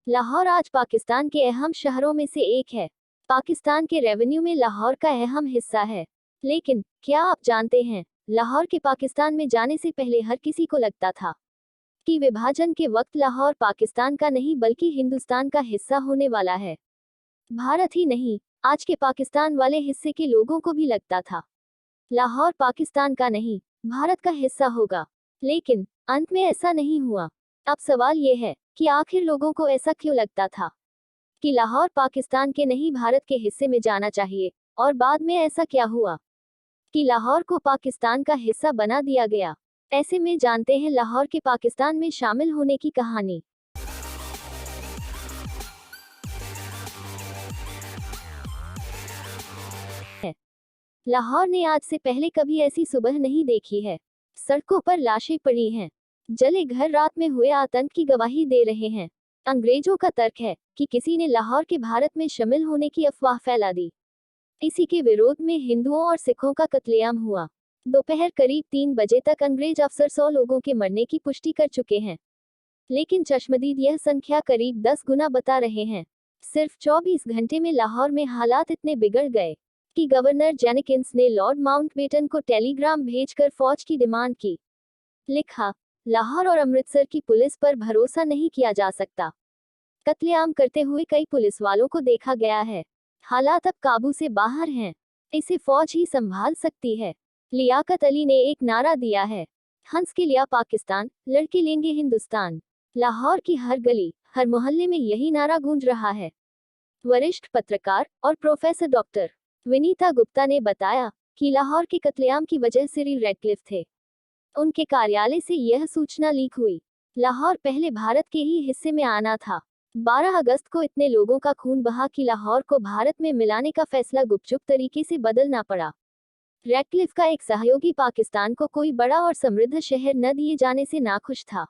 लाहौर आज पाकिस्तान के अहम शहरों में से एक है। पाकिस्तान के रेवेन्यू में लाहौर का अहम हिस्सा है। लेकिन क्या आप जानते हैं, लाहौर के पाकिस्तान में जाने से पहले हर किसी को लगता था कि विभाजन के वक्त लाहौर पाकिस्तान का नहीं बल्कि हिंदुस्तान का हिस्सा होने वाला है। भारत ही नहीं, आज के पाकिस्तान वाले हिस्से के लोगों को भी लगता था लाहौर पाकिस्तान का नहीं, भारत का हिस्सा होगा। लेकिन अंत में ऐसा नहीं हुआ। अब सवाल ये है कि आखिर लोगों को ऐसा क्यों लगता था कि लाहौर पाकिस्तान के नहीं भारत के हिस्से में जाना चाहिए, और बाद में ऐसा क्या हुआ कि लाहौर को पाकिस्तान का हिस्सा बना दिया गया। ऐसे में जानते हैं लाहौर के पाकिस्तान में शामिल होने की कहानी। लाहौर ने आज से पहले कभी ऐसी सुबह नहीं देखी है। सड़कों पर लाशें पड़ी हैं, जले घर रात में हुए आतंक की गवाही दे रहे हैं। अंग्रेजों का तर्क है कि किसी ने लाहौर के भारत में शामिल होने की अफवाह फैला दी। इसी के विरोध में हिंदुओं और सिखों का कत्लेआम हुआ। दोपहर करीब 3 बजे तक अंग्रेज अफसर 100 लोगों के मरने की पुष्टि कर चुके हैं, लेकिन चश्मदीद यह संख्या करीब 10 गुना बता रहे हैं। सिर्फ 24 घंटे में लाहौर में हालात इतने बिगड़ गए कि गवर्नर जेनिकिंस ने लॉर्ड माउंटबेटन को टेलीग्राम भेजकर फौज की डिमांड की। लिखा, लाहौर और अमृतसर की पुलिस पर भरोसा नहीं किया जा सकता। कत्लेआम करते हुए कई पुलिस वालों को देखा गया है। हालात अब काबू से बाहर हैं। इसे फौज ही संभाल सकती है। लियाकत अली ने एक नारा दिया है, हंस के लिया पाकिस्तान, लड़के लेंगे हिंदुस्तान। लाहौर की हर गली, हर मोहल्ले में यही नारा गूंज रहा है। वरिष्ठ पत्रकार और प्रोफेसर डॉक्टर विनीता गुप्ता ने बताया कि लाहौर के कत्लेआम की वजह सिरिल रेडक्लिफ थे। उनके कार्यालय से यह सूचना लीक हुई। लाहौर पहले भारत के ही हिस्से में आना था। 12 अगस्त को इतने लोगों का खून बहा कि लाहौर को भारत में मिलाने का फैसला गुपचुप तरीके से बदलना पड़ा। रेडक्लिफ का एक सहयोगी पाकिस्तान को कोई बड़ा और समृद्ध शहर न दिए जाने से नाखुश था।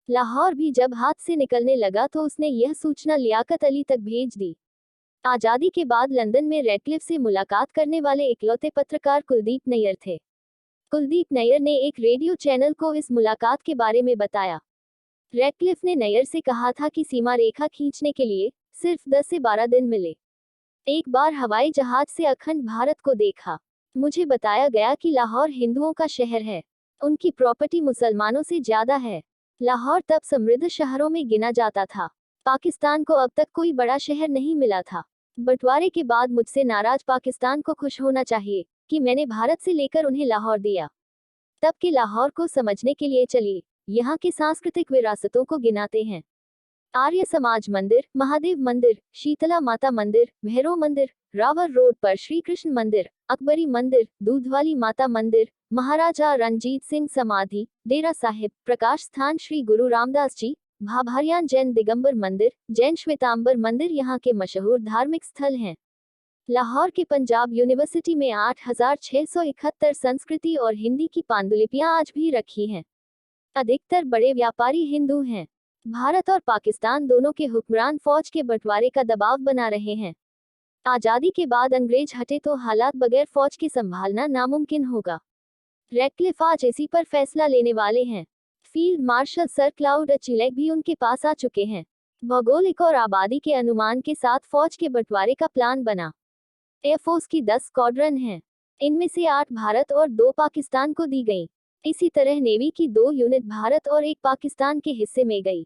लाहौर भी जब हाथ से निकलने लगा तो उसने यह सूचना लियाकत अली तक भेज दी। आजादी के बाद लंदन में रेडक्लिफ से मुलाकात करने वाले इकलौते पत्रकार कुलदीप नैयर थे। कुलदीप नैयर ने एक रेडियो चैनल को इस मुलाकात के बारे में बताया। रेडक्लिफ ने नैयर से कहा था कि सीमा रेखा खींचने के लिए सिर्फ 10 से 12 दिन मिले। एक बार हवाई जहाज से अखंड भारत को देखा। मुझे बताया गया कि लाहौर हिंदुओं का शहर है, उनकी प्रॉपर्टी मुसलमानों से ज्यादा है। लाहौर तब समृद्ध शहरों में गिना जाता था। पाकिस्तान को अब तक कोई बड़ा शहर नहीं मिला था। बंटवारे के बाद मुझसे नाराज पाकिस्तान को खुश होना चाहिए कि मैंने भारत से लेकर उन्हें लाहौर दिया। तब के लाहौर को समझने के लिए चलिए यहाँ के सांस्कृतिक विरासतों को गिनाते हैं। आर्य समाज मंदिर, महादेव मंदिर, शीतला माता मंदिर, भैरव मंदिर, रावर रोड पर श्री कृष्ण मंदिर, अकबरी मंदिर, दूधवाली माता मंदिर, महाराजा रणजीत सिंह समाधि, डेरा साहिब, प्रकाश स्थान श्री गुरु रामदास जी, भाभारियान जैन दिगंबर मंदिर, जैन श्वेतांबर मंदिर यहाँ के मशहूर धार्मिक स्थल हैं। लाहौर के पंजाब यूनिवर्सिटी में 8671 संस्कृति और हिंदी की पांडुलिपियां आज भी रखी हैं। अधिकतर बड़े व्यापारी हिंदू हैं। भारत और पाकिस्तान दोनों के हुक्मरान फौज के बंटवारे का दबाव बना रहे हैं। आजादी के बाद अंग्रेज हटे तो हालात बगैर फौज के संभालना नामुमकिन होगा। रेडक्लिफ आज इसी पर फैसला लेने वाले हैं। फील्ड मार्शल सर क्लाउड अचिलेक भी उनके पास आ चुके हैं। भौगोलिक और आबादी के अनुमान के साथ फौज के बंटवारे का प्लान बना। एयरफोर्स की 10 स्क्वाड्रन हैं। इनमें से 8 भारत और 2 पाकिस्तान को दी गई। इसी तरह नेवी की 2 यूनिट भारत और 1 पाकिस्तान के हिस्से में गई।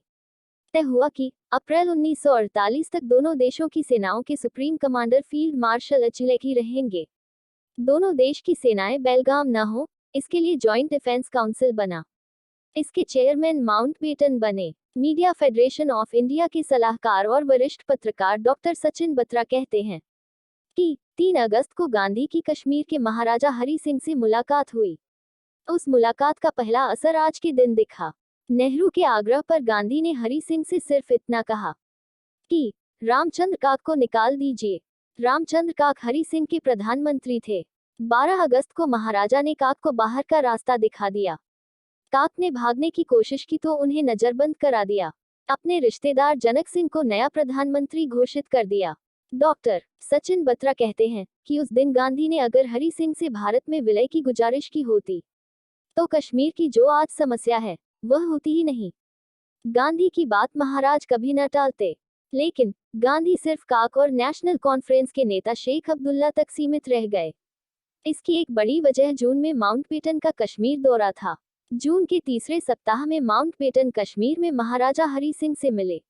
तय हुआ कि अप्रैल 1948 तक दोनों देशों की सेनाओं के सुप्रीम कमांडर फील्ड मार्शल अचिलेक ही रहेंगे। दोनों देश की सेनाएं बेलगाम न हो, इसके लिए जॉइंट डिफेंस काउंसिल बना। इसके चेयरमैन माउंटबेटन बने। मीडिया फेडरेशन ऑफ इंडिया के सलाहकार और वरिष्ठ पत्रकार डॉक्टर सचिन बत्रा कहते हैं कि 3 अगस्त को गांधी की कश्मीर के महाराजा हरि सिंह से मुलाकात हुई। उस मुलाकात का पहला असर आज के दिन दिखा। नेहरू के आग्रह पर गांधी ने हरि सिंह से सिर्फ इतना कहा कि रामचंद्र काक को निकाल दीजिए। रामचंद्र काक हरि सिंह के प्रधानमंत्री थे। 12 अगस्त को महाराजा ने काक को बाहर का रास्ता दिखा दिया। काक ने भागने की कोशिश की तो उन्हें नजरबंद करा दिया। अपने रिश्तेदार जनक सिंह को नया प्रधानमंत्री घोषित कर दिया। डॉक्टर सचिन बत्रा कहते हैं कि उस दिन गांधी ने अगर हरि सिंह से भारत में विलय की गुजारिश की होती तो कश्मीर की जो आज समस्या है वह होती ही नहीं। गांधी की बात महाराज कभी न टालते, लेकिन गांधी सिर्फ काक और नेशनल कॉन्फ्रेंस के नेता शेख अब्दुल्ला तक सीमित रह गए। इसकी एक बड़ी वजह जून में माउंटबेटन का कश्मीर दौरा था। जून के तीसरे सप्ताह में माउंटबेटन कश्मीर में महाराजा हरि सिंह से मिले।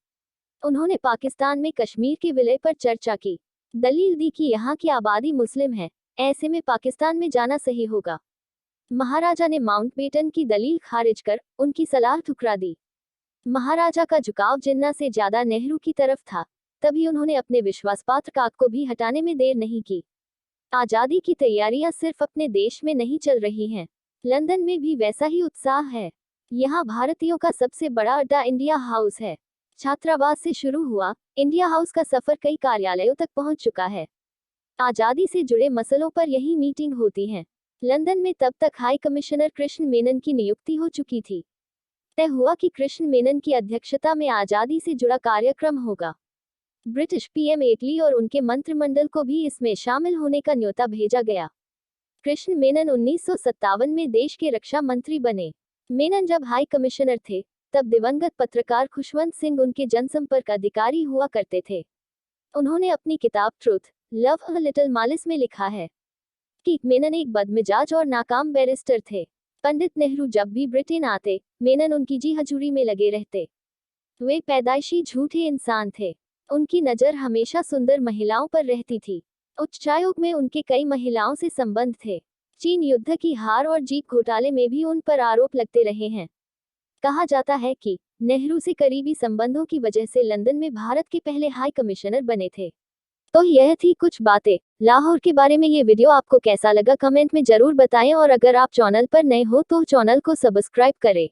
उन्होंने पाकिस्तान में कश्मीर के विलय पर चर्चा की। दलील दी कि यहाँ की आबादी मुस्लिम है, ऐसे में पाकिस्तान में जाना सही होगा। महाराजा ने माउंटबेटन की दलील खारिज कर उनकी सलाह ठुकरा दी। महाराजा का झुकाव जिन्ना से ज्यादा नेहरू की तरफ था, तभी उन्होंने अपने विश्वासपात्र काक को भी हटाने में देर नहीं की। आजादी की तैयारियां सिर्फ अपने देश में नहीं चल रही हैं, लंदन में भी वैसा ही उत्साह है। यहाँ भारतीयों का सबसे बड़ा अड्डा इंडिया हाउस है। छात्रावास से शुरू हुआ इंडिया हाउस का सफर कई कार्यालयों तक पहुंच चुका है। आजादी से जुड़े मसलों पर यही मीटिंग होती है। लंदन में तब तक हाई कमिश्नर कृष्ण मेनन की नियुक्ति हो चुकी थी। तय हुआ कि कृष्ण मेनन की अध्यक्षता में आजादी से जुड़ा कार्यक्रम होगा। ब्रिटिश पीएम एटली और उनके मंत्रिमंडल को भी इसमें शामिल होने का न्योता भेजा गया। कृष्ण मेनन 1957 में देश के रक्षा मंत्री बने। मेनन जब हाई कमिश्नर थे, तब दिवंगत पत्रकार खुशवंत सिंह उनके जनसंपर्क अधिकारी हुआ करते थे। उन्होंने अपनी किताब ट्रुथ लव अ लिटिल मालिस में लिखा है कि मेनन एक बदमिजाज और नाकाम बैरिस्टर थे। पंडित नेहरू जब भी ब्रिटेन आते, मेनन उनकी जी हजूरी में लगे रहते। वे पैदाइशी झूठे इंसान थे। उनकी नज़र हमेशा सुंदर महिलाओं पर रहती थी। उच्चायोग में उनके कई महिलाओं से संबंध थे। चीन युद्ध की हार और जीप घोटाले में भी उन पर आरोप लगते रहे हैं। कहा जाता है कि नेहरू से करीबी संबंधों की वजह से लंदन में भारत के पहले हाई कमिश्नर बने थे। तो यह थी कुछ बातें लाहौर के बारे में। ये वीडियो आपको कैसा लगा कमेंट में जरूर बताएं, और अगर आप चैनल पर नए हो तो चैनल को सब्सक्राइब करें।